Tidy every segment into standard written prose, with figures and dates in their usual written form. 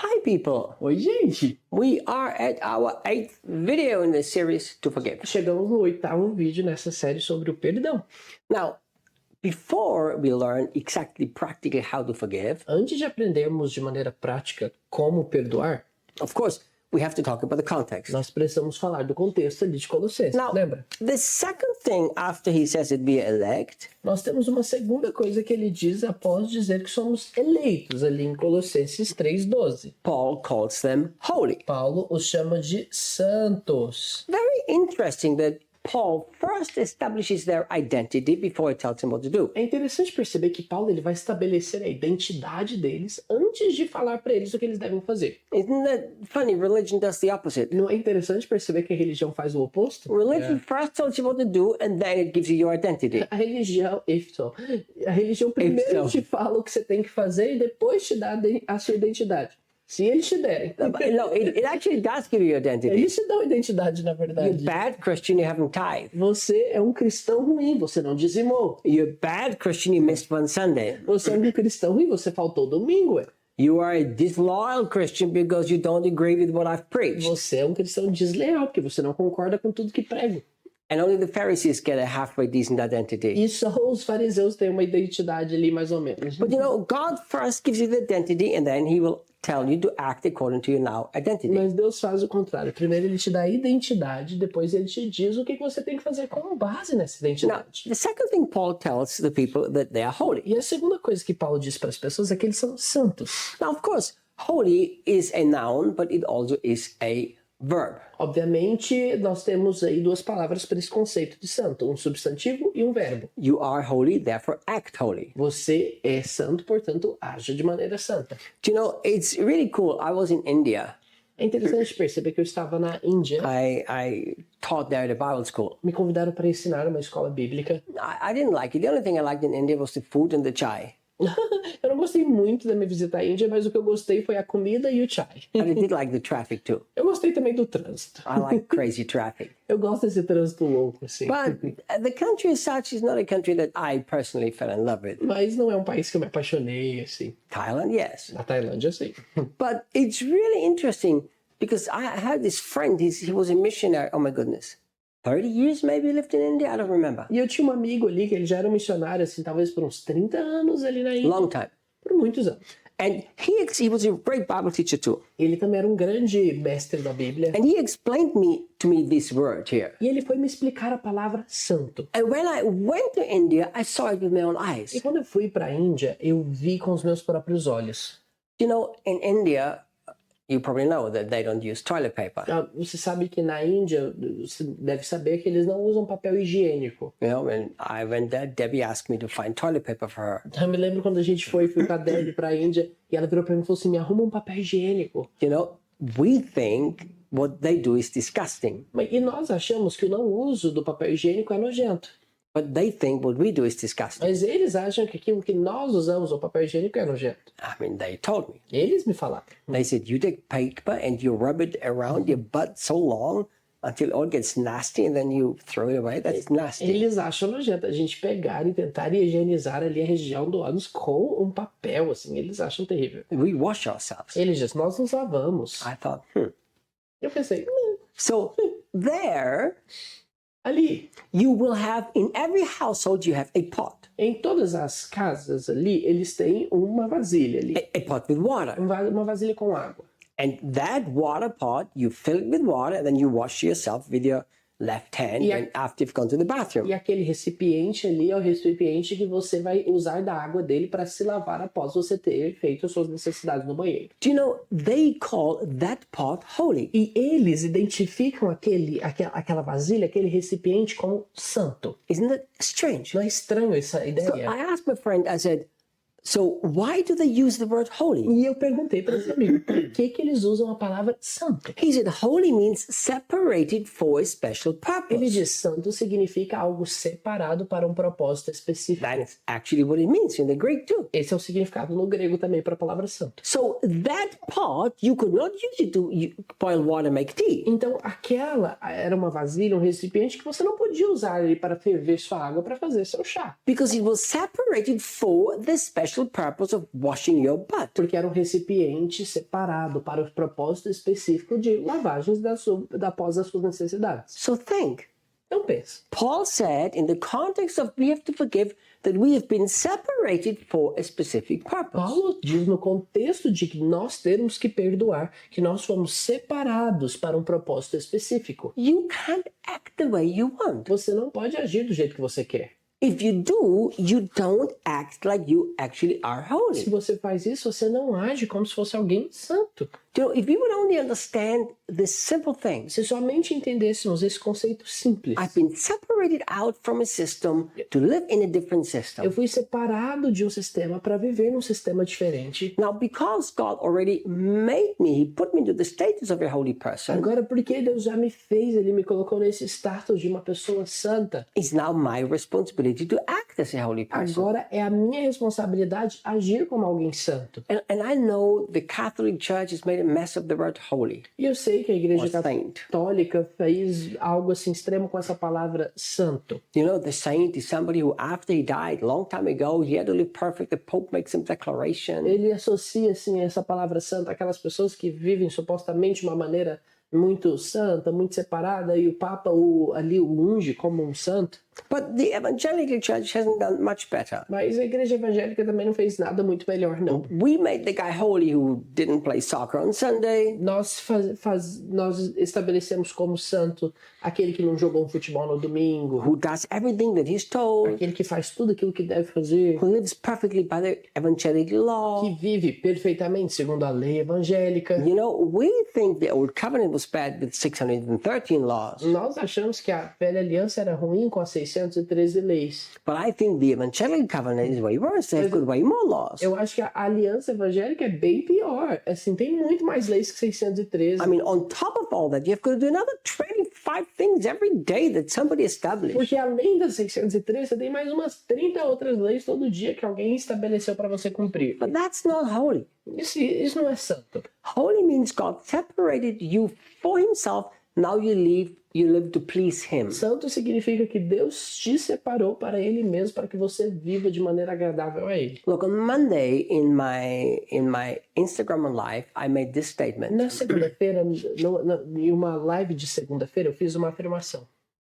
Hi, people. Oi, gente! We are at our 8th video in the series to forgive. Chegamos no 8º vídeo nessa série sobre o perdão. Now, before we learn exactly practically how to forgive, Antes de aprendermos de maneira prática como perdoar, of course, we have to talk about the context. nós precisamos falar do contexto ali de Colossenses. Now, Lembra? the second thing after he says that we are elect, Nós temos uma segunda coisa que ele diz após dizer que somos eleitos ali em Colossenses 3:12. Paul calls them holy. Paulo os chama de santos. Very interesting that Paul first establishes their identity before he tells them what to do. É interessante perceber que Paulo ele vai estabelecer a identidade deles antes de falar para eles o que eles devem fazer. Isn't that funny? Religion does the opposite. Não é interessante perceber que a religião faz o oposto? Religion first tells you what to do and then it gives you your identity. A religião primeiro so. te fala o que você tem que fazer e depois te dá a sua identidade. Se eles te derem. No, it actually does give you identity. Eles te dão identidade, na You're verdade. bad Christian, you haven't tithed. Você é um cristão ruim, você não dizimou. You're bad Christian, you missed one Sunday. Você é um cristão ruim, você faltou domingo. You are a disloyal Christian because you don't agree with what I've preached. Você é um cristão desleal, porque você não concorda com tudo que prego. And only the Pharisees get a halfway decent identity. E só os fariseus têm uma identidade ali, mais ou menos. But you know, God first gives you the identity and then he will tell you to act according to your now identity. Mas Deus faz o contrário. Primeiro ele te dá a identidade, depois ele te diz o que você tem que fazer com base nessa Now, identidade. the second thing Paul tells the people that they are holy. E a segunda coisa que Paulo diz para as pessoas é que eles são santos. Now, of course, holy is a noun, but it also is a verb. Obviamente, nós temos aí duas palavras para esse conceito de santo, um substantivo e um verbo. You are holy, therefore act holy. Você é santo, portanto, haja de maneira santa. Do you know, it's really cool. I was in India. É interessante perceber que eu estava na Índia, I taught there at a Bible school. me convidaram para ensinar uma escola bíblica. I didn't like it. The only thing I liked in India was the food and the chai. Eu não gostei muito da minha visita à Índia, mas o que eu gostei foi a comida e o chai. But I did like the traffic too. Eu gostei também do trânsito. I like crazy traffic. Eu gosto desse trânsito louco, assim. But the country as such is not a country that I personally fell in love with. Mas não é um país que eu me apaixonei, assim. Thailand, yes. Na Tailândia, sim. But it's really interesting because I had this friend, he was a missionary, oh my goodness, 30 years maybe he lived in India, I don't remember. E eu tinha um amigo ali que ele já era um missionário, assim, talvez por uns 30 anos ali na Índia. Long time. Por muitos anos. And he was a great Bible teacher too. Ele também era um grande mestre da Bíblia. And he explained to me this word here. E ele foi me explicar a palavra santo. And when I went to India, I saw it with my own E eyes. quando eu fui para a Índia, eu vi com os meus próprios olhos. You know, in India, you probably know that they don't use toilet paper. Você sabe que na Índia, você deve saber que eles não usam papel higiênico. You know, when I went there, Debbie asked me to find toilet paper for her. Eu me lembro quando a gente fui com a Debbie para a Índia e ela virou para mim e falou assim, me arruma um papel higiênico. You know, we think what they do is disgusting, E nós achamos que o não uso do papel higiênico é nojento. but they think what we do is disgusting. Mas eles acham que aquilo que nós usamos, o papel higiênico, é nojento. I mean, they told me. Eles me falaram. They said, you take paper and you rub it around your butt so long until it all gets nasty and then you throw it away. That's nasty. Eles acham nojento a gente pegar e tentar higienizar ali a região do ânus com um papel, assim. Eles acham terrível. We wash ourselves. Eles dizem, nós nos lavamos. I thought, Eu pensei, So there, ali, you will have, in every household, you have a pot. em todas as casas ali, eles têm uma vasilha ali. A pot with water. Uma vasilha com água. And that water pot, you fill it with water and then you wash yourself with your left hand Yeah. and after you've gone to the bathroom. E aquele recipiente ali é o recipiente que você vai usar da água dele para se lavar após você ter feito as suas necessidades no banheiro. Do you know, they call that pot holy. E eles identificam aquela vasilha, aquele recipiente como santo. Isn't that strange? Não é estranho essa So ideia? I asked my friend, I said, so why do they use the word holy? E eu perguntei para esse amigo, por que eles usam a palavra santo? He said, holy means separated for a special Ele purpose. diz, santo significa algo separado para um propósito específico. That's actually what it means in the Greek too. Esse é o significado no grego também para a palavra santo. So that pot, you could not use it to boil water and make tea. Então, aquela era uma vasilha, um recipiente que você não podia usar ele para ferver sua água para fazer seu chá. Because it was separated for the special special purpose of washing your butt. Porque era um recipiente separado para o propósito específico de lavagens após as suas necessidades. So think. Então pensa. Paul said, in the context of we have to forgive, that we have been separated for a specific purpose. Paulo diz no contexto de que nós temos que perdoar, que nós fomos separados para um propósito específico. You can't act the way you want. Você não pode agir do jeito que você quer. If you do, you don't act like you actually are Se holy. você faz isso, você não age como se fosse alguém santo. You know, if we would only understand the simple things, Se somente entendêssemos esse conceito simples. I've been separated out from a system to live in a different Eu system. fui separado de um sistema para viver num sistema diferente. Now, because God already made me, He put me into the status of a holy person, Agora, porque Deus já me fez, Ele me colocou nesse status de uma pessoa santa. it's now my responsibility to act as a holy person. Agora é a minha responsabilidade agir como alguém santo. And I know the Catholic Church has made a mess of the word holy E eu sei que a Igreja or saint. Católica fez algo assim extremo com essa palavra santo. You know, the saint is somebody who, after he died, long time ago, he had to live perfect. The Pope makes some declaration. Ele associa assim essa palavra santa àquelas pessoas que vivem supostamente de uma maneira muito santa, muito separada, e o Papa ali o unge como um santo. But the evangelical church hasn't done much better. Mas a Igreja Evangélica também não fez nada muito melhor, não. We made the guy holy who didn't play soccer on Sunday, Nós nós estabelecemos como santo aquele que não jogou um futebol no domingo, who does everything that he's told, aquele que faz tudo aquilo que deve fazer, who lives perfectly by the evangelical law. que vive perfeitamente segundo a lei evangélica. You know, we think the old covenant was bad with 613 laws, Nós achamos que a velha aliança era ruim com as 613 leis. but I think the evangelical covenant is way worse. They've got way more laws. Eu acho que a aliança evangélica é bem pior. Assim, tem muito mais leis que 613. I mean, on top of all that, you've got to do another 25 things every day that somebody established. Porque além das 613, você tem mais umas 30 outras leis todo dia que alguém estabeleceu para você cumprir. But that's not holy. Isso não é santo. Holy means God separated you for himself. Now you live to please him. Santo significa que Deus te separou para Ele mesmo, para que você viva de maneira agradável a Ele. Look, on Monday in my Instagram Live, I made this statement. Na segunda-feira, em uma live de segunda-feira, eu fiz uma afirmação.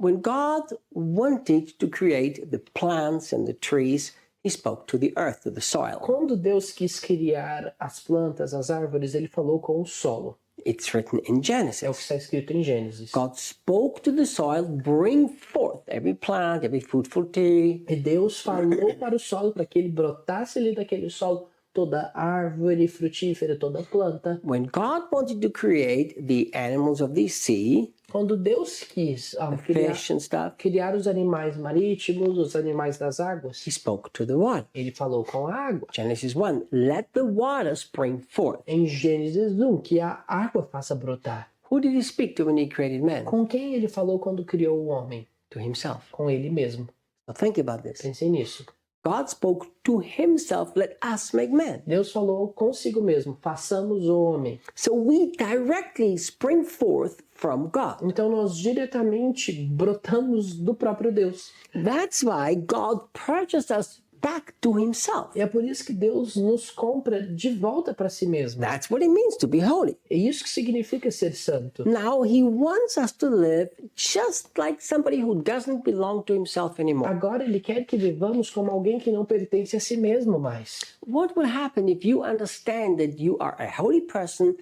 When God wanted to create the plants and the trees, he spoke to the earth, to the soil. Quando Deus quis criar as plantas, as árvores, Ele falou com o solo. It's written in É o que Genesis. está escrito em Gênesis. God spoke to the soil, bring forth every plant, every fruitful tree. E Deus falou para o solo para que ele brotasse ali daquele solo toda árvore frutífera, toda planta. When God wanted to create the animals of the sea, Quando Deus quis fish and stuff, criar os animais marítimos, os animais das águas, he spoke to the water. ele falou com a água. Genesis 1, let the water spring forth. Em Gênesis 1, que a água faça brotar. Who did he speak to when he created man? Com quem ele falou quando criou o homem? To himself. Com ele mesmo. Now think about this. Pensei nisso. God spoke to himself, let us make man. Deus falou consigo mesmo, façamos o homem. So we directly spring forth from God. Então nós diretamente brotamos do próprio Deus. That's why God purchased us back to himself. E é por isso que Deus nos compra de volta para si mesmo. That's what it means to be holy. É isso que significa ser santo. Now he wants us to live just like somebody who doesn't belong to himself anymore. Agora ele quer que vivamos como alguém que não pertence a si mesmo mais. What will happen if you understand that you are a holy person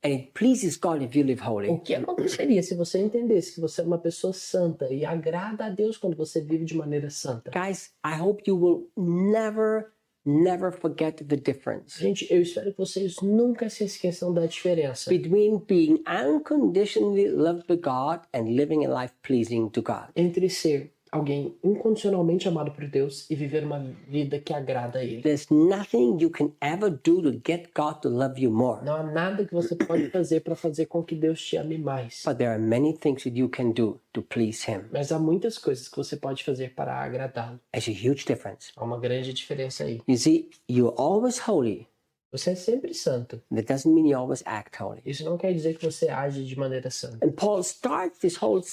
and it pleases God if you live O holy? que aconteceria se você entendesse que você é uma pessoa santa e agrada a Deus quando você vive de maneira santa? Guys, I hope you will never forget the difference Gente, eu espero que vocês nunca se esqueçam da diferença between being unconditionally loved by God and living a life pleasing to God. entre ser alguém incondicionalmente amado por Deus e viver uma vida que agrada a Ele. There's nothing you can ever do to get God to love you more. Não há nada que você pode fazer para fazer com que Deus te ame mais. But there are many things that you can do to please Him. Mas há muitas coisas que você pode fazer para agradá-lo. There's a huge difference. Há uma grande diferença aí. You see, you're always holy. Você é sempre santo. That doesn't mean you always act holy. Isso não quer dizer que você age de maneira santa. And Paul starts this whole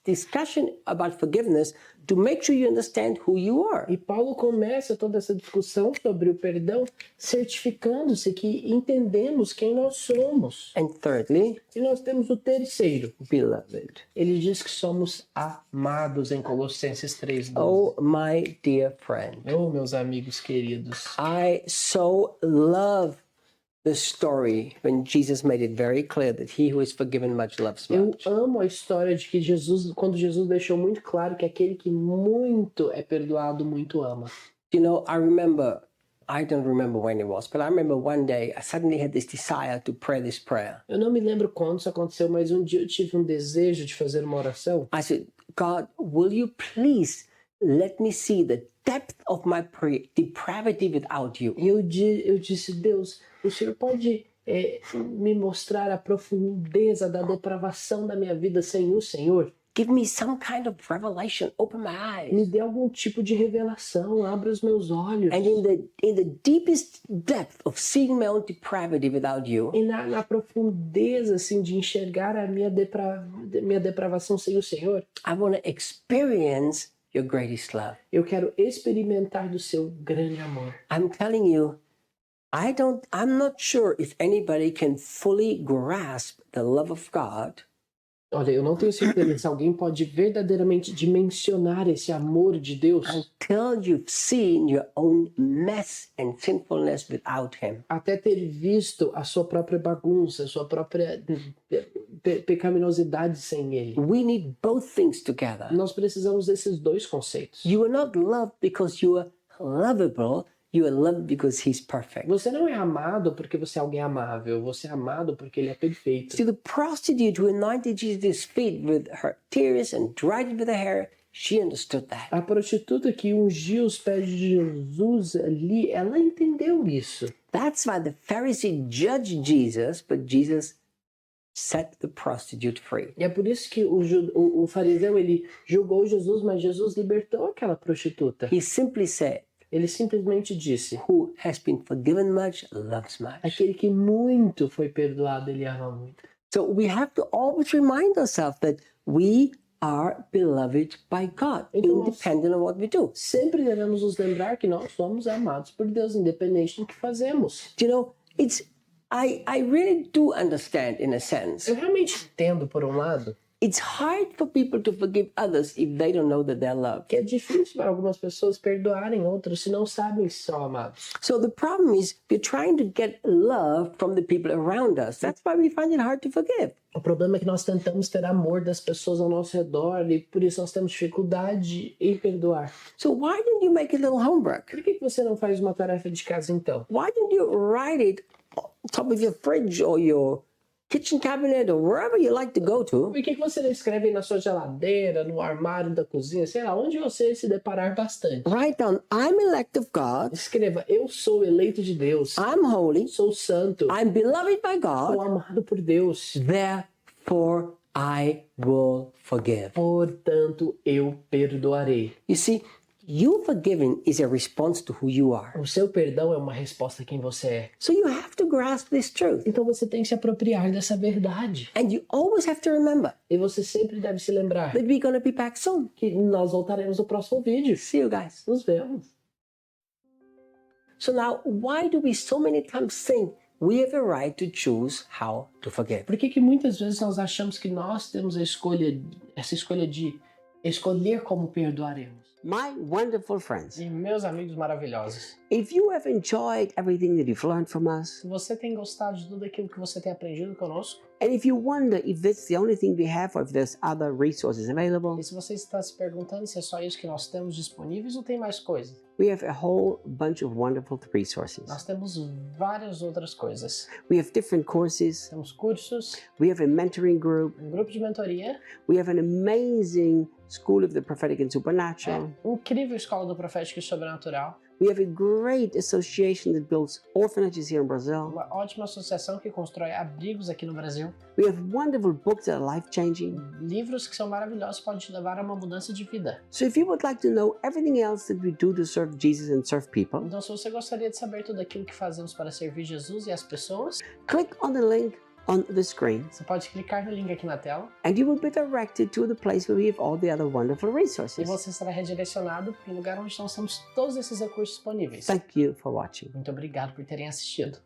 discussion about forgiveness to make sure you understand who you are. E Paulo começa toda essa discussão sobre o perdão certificando-se que entendemos quem nós somos. And thirdly, E nós temos o terceiro. beloved. Ele diz que somos amados em Colossenses 3:12. Oh, my dear friend, Oh, meus amigos queridos. I so love the story when Jesus made it very clear that he who is forgiven much loves Eu much. amo a história de que quando Jesus deixou muito claro que aquele que muito é perdoado, muito ama. You know, I don't remember when it was, but I remember one day I suddenly had this desire to pray this prayer. Eu não me lembro quando isso aconteceu, mas um dia eu tive um desejo de fazer uma oração. I said, God, will you please let me see the depth of my depravity without you? E eu disse, Deus, o Senhor pode me mostrar a profundeza da depravação da minha vida sem o Senhor? Give me some kind of revelation. Open my eyes. Me dê algum tipo de revelação, abra os meus olhos. And in the deepest depth of seeing my own depravity without you, E na profundeza assim, de enxergar a minha depravação sem o Senhor, I want to experience your greatest love. eu quero experimentar do seu grande amor. I'm telling you, I'm not sure if anybody can fully grasp the love of God Olha, eu não tenho certeza se alguém pode verdadeiramente dimensionar esse amor de Deus until you've seen your own mess and sinfulness without Him. até ter visto a sua própria bagunça, a sua própria pecaminosidade sem Ele. We need both things together. Nós precisamos desses dois conceitos. You are not loved because you are lovable. You are loved because He's perfect. Você não é amado porque você é alguém amável. Você é amado porque Ele é perfeito. See, the prostitute who anointed Jesus' feet with her tears and dried it with her hair, she understood that. A prostituta que ungiu os pés de Jesus ali, ela entendeu isso. That's why the Pharisee judged Jesus, but Jesus set the prostitute free. E é por isso que o fariseu, ele julgou Jesus, mas Jesus libertou aquela prostituta. He simply said, Ele simplesmente disse, who has been forgiven much loves much. aquele que muito foi perdoado, ele ama muito. So we have to always remind ourselves that we are beloved by God, Então, independent of what we do. Sempre devemos nos lembrar que nós somos amados por Deus, independente do que fazemos. You know, I really do understand in a sense. Eu realmente entendo, por um lado, It's hard for people to forgive others if they don't know that they're loved. que é difícil para algumas pessoas perdoarem outros se não sabem se são amados. So the problem is we're trying to get love from the people around us. That's why we find it hard to forgive. O problema é que nós tentamos ter amor das pessoas ao nosso redor e por isso nós temos dificuldade em perdoar. So why don't you make a little homework? Por que você não faz uma tarefa de casa então? Why don't you write it on top of your fridge or your kitchen cabinet or wherever you like to go to? Por que você não escreve na sua geladeira, no armário da cozinha, sei lá, onde você se deparar bastante? Write down, I'm elect of God, Escreva, eu sou eleito de Deus, I'm holy, sou santo, I'm beloved by sou God, amado por Deus, therefore I will forgive. portanto eu perdoarei. You see, you forgiving is a response to who you are. O seu perdão é uma resposta a quem você é. So you have to grasp this truth. Então você tem que se apropriar dessa verdade. And you always have to remember E você sempre deve se lembrar that we're going to be back soon. que nós voltaremos no próximo vídeo. See you guys. Nos vemos. So now, why do we so many times think we have a right to choose how to forgive? Por que muitas vezes nós achamos que nós temos essa escolha de escolher como perdoaremos? My wonderful friends, E meus amigos maravilhosos, if you have enjoyed everything that you've learned from us, se você tem gostado de tudo aquilo que você tem aprendido conosco, and if you wonder if that's the only thing we have or if there's other resources available, e se você está se perguntando se é só isso que nós temos disponíveis ou tem mais coisas, we have a whole bunch of wonderful resources. nós temos várias outras coisas. We have different courses, Temos cursos, we have a mentoring group, um grupo de mentoria, we have an amazing School of the Prophetic and Supernatural, incrível escola do profético e sobrenatural, we have a great association that builds orphanages here in Brazil, uma ótima associação que constrói abrigos aqui no Brasil, we have wonderful books that are life-changing. livros que são maravilhosos podem te levar a uma mudança de vida. So if you would like to know everything else that we do to serve Jesus and serve people, Então, se você gostaria de saber tudo aquilo que fazemos para servir Jesus e as pessoas, click on the link on the screen, Você pode clicar no link aqui na tela and you will be directed to the place where we have all the other wonderful e resources. você será redirecionado para o lugar onde nós temos todos esses recursos disponíveis. Thank you for watching. Muito obrigado por terem assistido.